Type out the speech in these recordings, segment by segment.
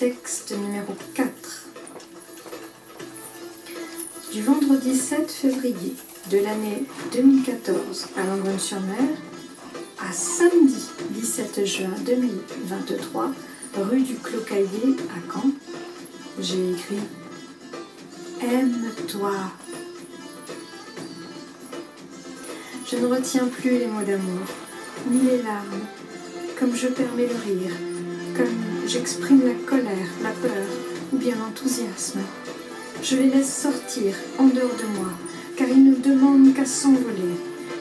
Texte numéro 4. Du vendredi 7 février de l'année 2014 à Langogne-sur-Mer à samedi 17 juin 2023, rue du Clos-Caillé à Caen, j'ai écrit « Aime-toi ». Je ne retiens plus les mots d'amour, ni les larmes, comme je permets le rire, comme j'exprime la colère, la peur ou bien l'enthousiasme. Je les laisse sortir en dehors de moi, car ils ne demandent qu'à s'envoler.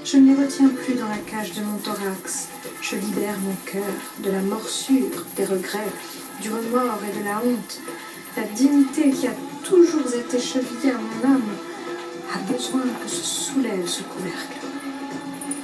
Je ne les retiens plus dans la cage de mon thorax. Je libère mon cœur de la morsure, des regrets, du remords et de la honte. La dignité qui a toujours été chevillée à mon âme a besoin que se soulève ce couvercle.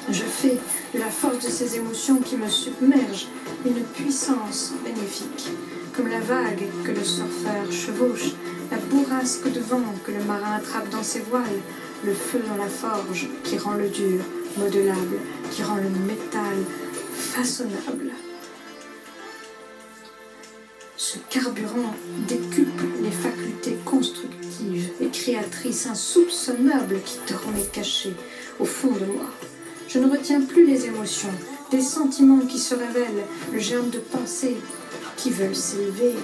Je fais de la force de ces émotions qui me submergent une puissance bénéfique, comme la vague que le surfeur chevauche, la bourrasque de vent que le marin attrape dans ses voiles, le feu dans la forge qui rend le dur modelable, qui rend le métal façonnable. Ce carburant décuple les facultés constructives et créatrices insoupçonnables qui dormaient cachées au fond de moi. Je ne retiens plus les émotions, des sentiments qui se révèlent, le germe de pensées qui veulent s'élever.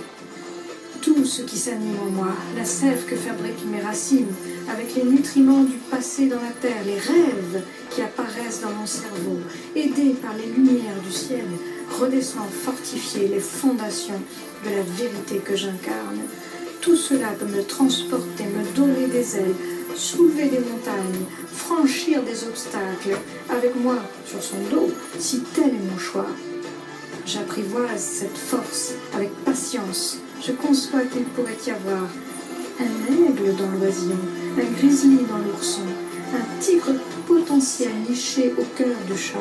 Tout ce qui s'anime en moi, la sève que fabriquent mes racines, avec les nutriments du passé dans la terre, les rêves qui apparaissent dans mon cerveau, aidés par les lumières du ciel, redescend fortifier les fondations de la vérité que j'incarne. Tout cela peut me transporter, me donner des ailes, soulever des montagnes, franchir des obstacles, avec moi sur son dos, si tel est mon choix. J'apprivoise cette force avec patience. Je conçois qu'il pourrait y avoir un aigle dans l'oisillon, un grizzly dans l'ourson, un tigre potentiel niché au cœur du chat.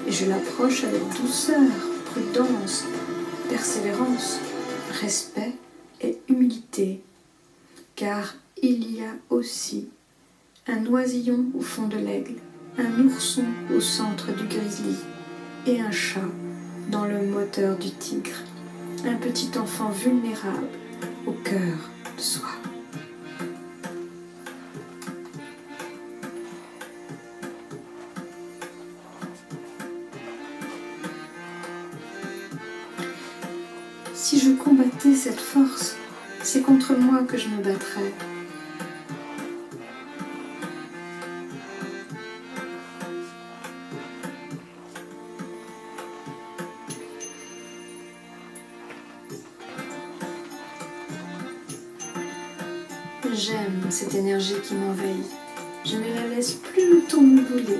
Et je l'approche avec douceur, prudence, persévérance, respect et humilité. Car il y a aussi un oisillon au fond de l'aigle, un ourson au centre du grizzly et un chat dans le moteur du tigre, un petit enfant vulnérable au cœur de soi. Si je combattais cette force, c'est contre moi que je me battrais. J'aime cette énergie qui m'envahit. Je ne la laisse plus le temps me bouler,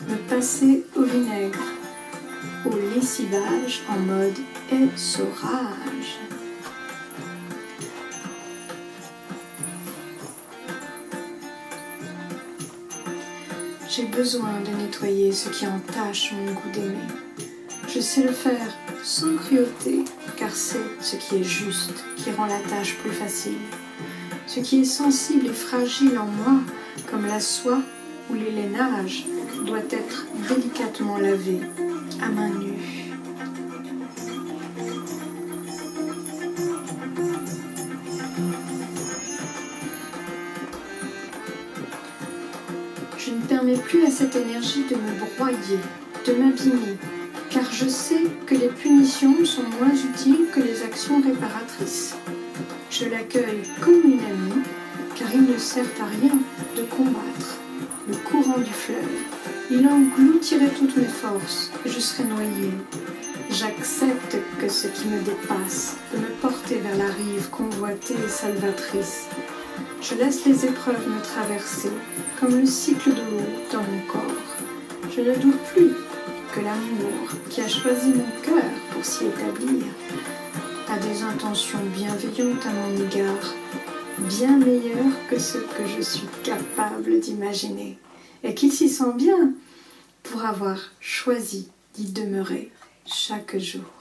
me passer au vinaigre, au lessivage en mode essorage. J'ai besoin de nettoyer ce qui entache mon goût d'aimer. Je sais le faire sans cruauté, car c'est ce qui est juste qui rend la tâche plus facile. Ce qui est sensible et fragile en moi, comme la soie ou les lainages, doit être délicatement lavé à main nue. Je ne permets plus à cette énergie de me broyer, de m'abîmer, car je sais que les punitions sont moins utiles que les actions réparatrices. Je l'accueille comme une amie, car il ne sert à rien de combattre le courant du fleuve. Il engloutirait toutes mes forces et je serais noyée. J'accepte que ce qui me dépasse peut me porter vers la rive convoitée et salvatrice. Je laisse les épreuves me traverser, comme le cycle de l'eau dans mon corps. Je ne doute plus que l'amour qui a choisi mon cœur pour s'y établir a des intentions bienveillantes à mon égard, bien meilleures que ce que je suis capable d'imaginer, et qu'il s'y sent bien pour avoir choisi d'y demeurer chaque jour.